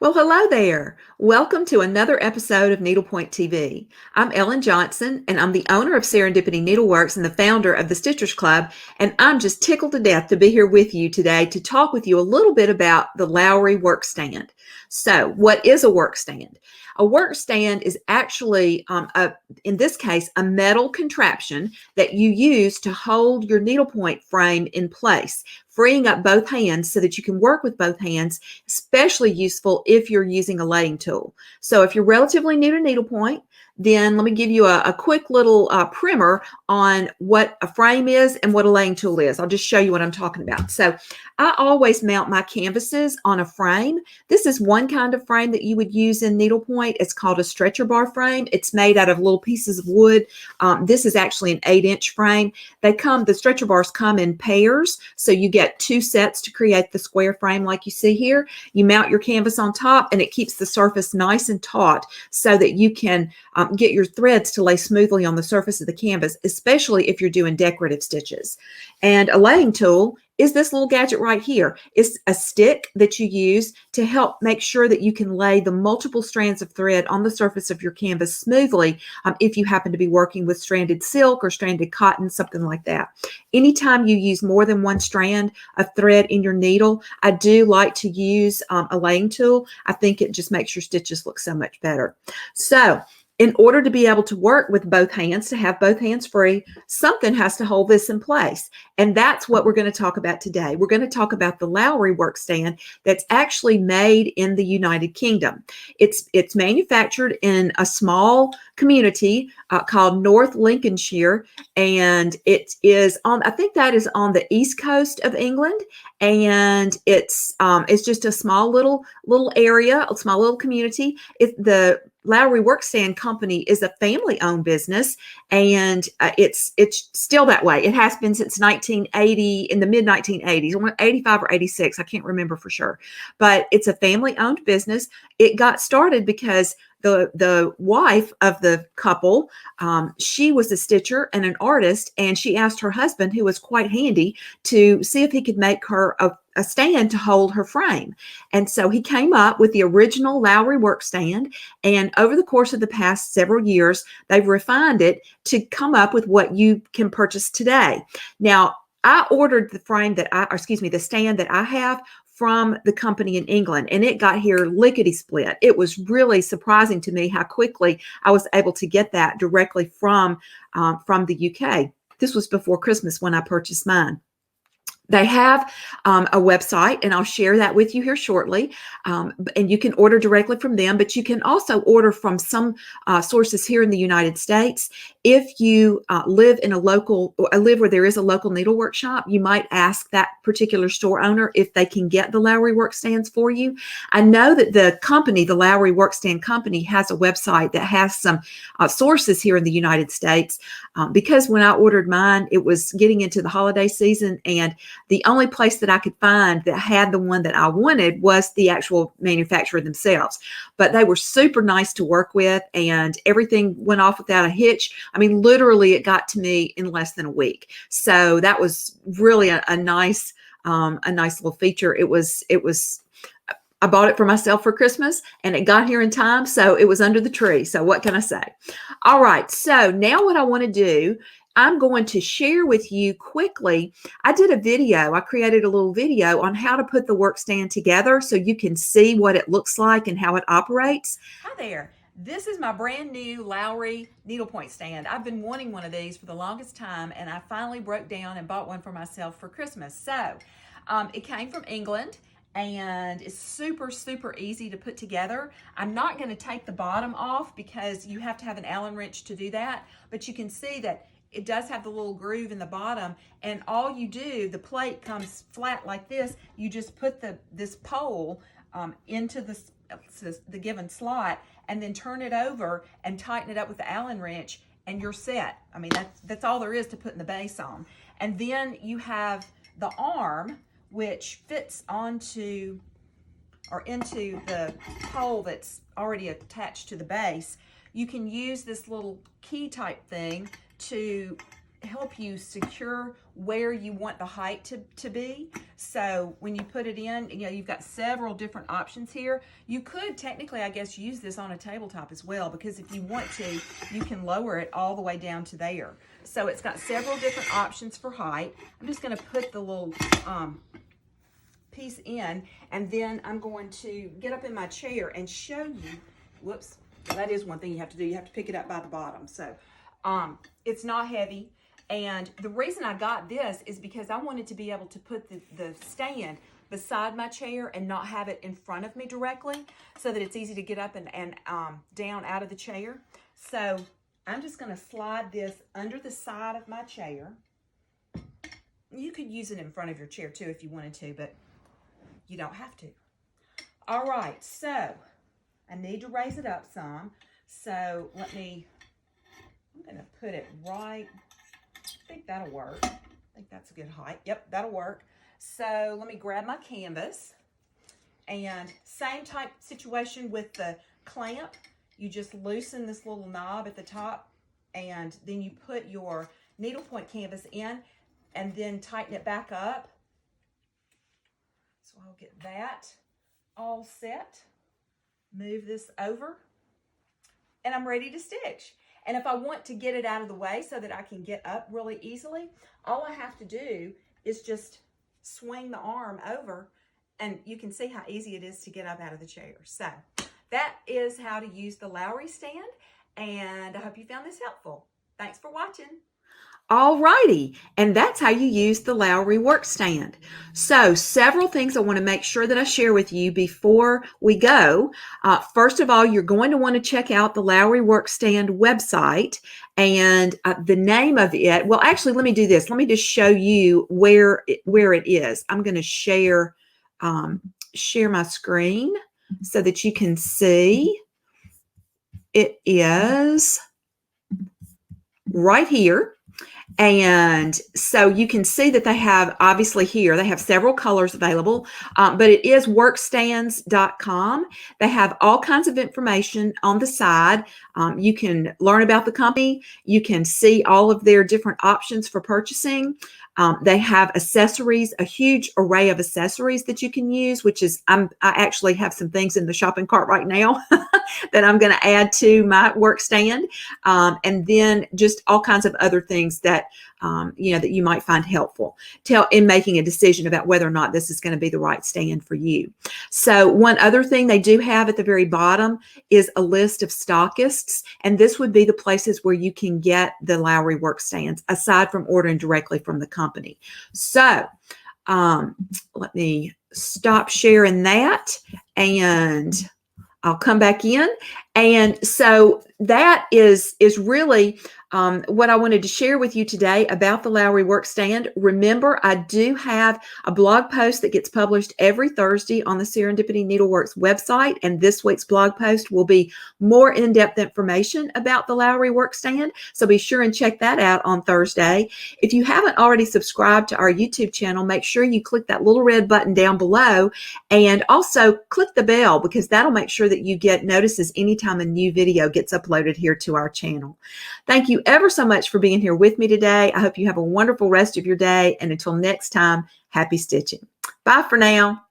Well, hello there. Welcome to another episode of Needlepoint TV. I'm Ellen Johnson, and I'm the owner of Serendipity Needleworks and the founder of the Stitchers Club. And I'm just tickled to death to be here with you today to talk with you a little bit about the Lowery Work Stand. So, what is a work stand? A work stand is actually, in this case, a metal contraption that you use to hold your needlepoint frame in place, freeing up both hands so that you can work with both hands, especially useful if you're using a laying tool. So if you're relatively new to needlepoint, then let me give you a quick little primer on what a frame is and what a laying tool is. I'll just show you what I'm talking about. So I always mount my canvases on a frame. This is one kind of frame that you would use in needlepoint. It's called a stretcher bar frame. It's made out of little pieces of wood. This is actually an 8-inch frame. The stretcher bars come in pairs, so you get 2 sets to create the square frame like you see here. You mount your canvas on top, and it keeps the surface nice and taut so that you can get your threads to lay smoothly on the surface of the canvas, especially if you're doing decorative stitches. And a laying tool is this little gadget right here. It's a stick that you use to help make sure that you can lay the multiple strands of thread on the surface of your canvas smoothly if you happen to be working with stranded silk or stranded cotton, something like that. Anytime you use more than one strand of thread in your needle, I do like to use a laying tool. I think it just makes your stitches look so much better. So, in order to be able to work with both hands, to have both hands free, something has to hold this in place. And that's what we're going to talk about today. We're going to talk about the Lowery Work Stand that's actually made in the United Kingdom. It's manufactured in a small community called North Lincolnshire, and it is on, I think that is on the east coast of England, and it's just a small little area, a small little community. The Lowery Work Stand Company is a family-owned business, and it's still that way. It has been since 1980, in the mid-1980s, 85 or 86, I can't remember for sure. But it's a family-owned business. It got started because the wife of the couple, she was a stitcher and an artist, and she asked her husband, who was quite handy, to see if he could make her a stand to hold her frame. And so he came up with the original Lowery Work Stand, and over the course of the past several years, they've refined it to come up with what you can purchase today. Now, I ordered the stand that I have from the company in England, and it got here lickety split. It was really surprising to me how quickly I was able to get that directly from the UK. This was before Christmas when I purchased mine. They have a website, and I'll share that with you here shortly. And you can order directly from them, but you can also order from some sources here in the United States. If you live where there is a local needlework shop, you might ask that particular store owner if they can get the Lowery Work Stands for you. I know that the Lowery Work Stand Company, has a website that has some sources here in the United States, because when I ordered mine, it was getting into the holiday season, and the only place that I could find that had the one that I wanted was the actual manufacturer themselves. But they were super nice to work with, and everything went off without a hitch. I mean, literally, it got to me in less than a week. So that was really a nice little feature. I bought it for myself for Christmas, and it got here in time, so it was under the tree. So what can I say? All right, so now what I want to do, I'm going to share with you quickly. I created a little video on how to put the work stand together so you can see what it looks like and how it operates. Hi there. This is my brand new Lowery needlepoint stand. I've been wanting one of these for the longest time, and I finally broke down and bought one for myself for Christmas. So it came from England, and it's super, super easy to put together. I'm not going to take the bottom off because you have to have an Allen wrench to do that, but you can see that it does have the little groove in the bottom, and all you do, the plate comes flat like this. You just put this pole into the given slot, and then turn it over and tighten it up with the Allen wrench, and you're set. I mean, that's all there is to putting the base on. And then you have the arm, which fits into the pole that's already attached to the base. You can use this little key type thing to help you secure where you want the height to be. So when you put it in, you've got several different options here. You could technically, I guess, use this on a tabletop as well, because if you want to, you can lower it all the way down to there. So it's got several different options for height. I'm just going to put the little piece in, and then I'm going to get up in my chair and show you, whoops, that is one thing you have to do. You have to pick it up by the bottom. So it's not heavy. And the reason I got this is because I wanted to be able to put the stand beside my chair and not have it in front of me directly, so that it's easy to get up and down out of the chair. So I'm just going to slide this under the side of my chair. You could use it in front of your chair too if you wanted to, but you don't have to. All right, so I need to raise it up some. So I'm going to put it right. I think that'll work. I think that's a good height. Yep, that'll work. So let me grab my canvas, and same type situation with the clamp. You just loosen this little knob at the top, and then you put your needlepoint canvas in and then tighten it back up. So I'll get that all set. Move this over, and I'm ready to stitch. And if I want to get it out of the way so that I can get up really easily, all I have to do is just swing the arm over, and you can see how easy it is to get up out of the chair. So that is how to use the Lowery stand, and I hope you found this helpful. Thanks for watching. Alrighty, and that's how you use the Lowery Work Stand. So several things I want to make sure that I share with you before we go. First of all, you're going to want to check out the Lowery Work Stand website, and the name of it. Well, actually, let me do this. Let me just show you where it is. I'm going to share my screen so that you can see. It is right here. And so you can see that they have, obviously here, they have several colors available, but it is workstands.com. They have all kinds of information on the side. You can learn about the company. You can see all of their different options for purchasing. They have accessories, a huge array of accessories that you can use, which is, I actually have some things in the shopping cart right now that I'm going to add to my work stand. And then just all kinds of other things that, that you might find helpful in making a decision about whether or not this is going to be the right stand for you. So one other thing they do have at the very bottom is a list of stockists, and this would be the places where you can get the Lowery work stands aside from ordering directly from the company. So let me stop sharing that, and I'll come back in. And so that is really what I wanted to share with you today about the Lowery Work Stand. Remember, I do have a blog post that gets published every Thursday on the Serendipity Needleworks website, and this week's blog post will be more in-depth information about the Lowery Work Stand, so be sure and check that out on Thursday. If you haven't already subscribed to our YouTube channel, make sure you click that little red button down below, and also click the bell, because that'll make sure that you get notices anytime a new video gets uploaded here to our channel. Thank you ever so much for being here with me today. I hope you have a wonderful rest of your day, and until next time, happy stitching. Bye for now.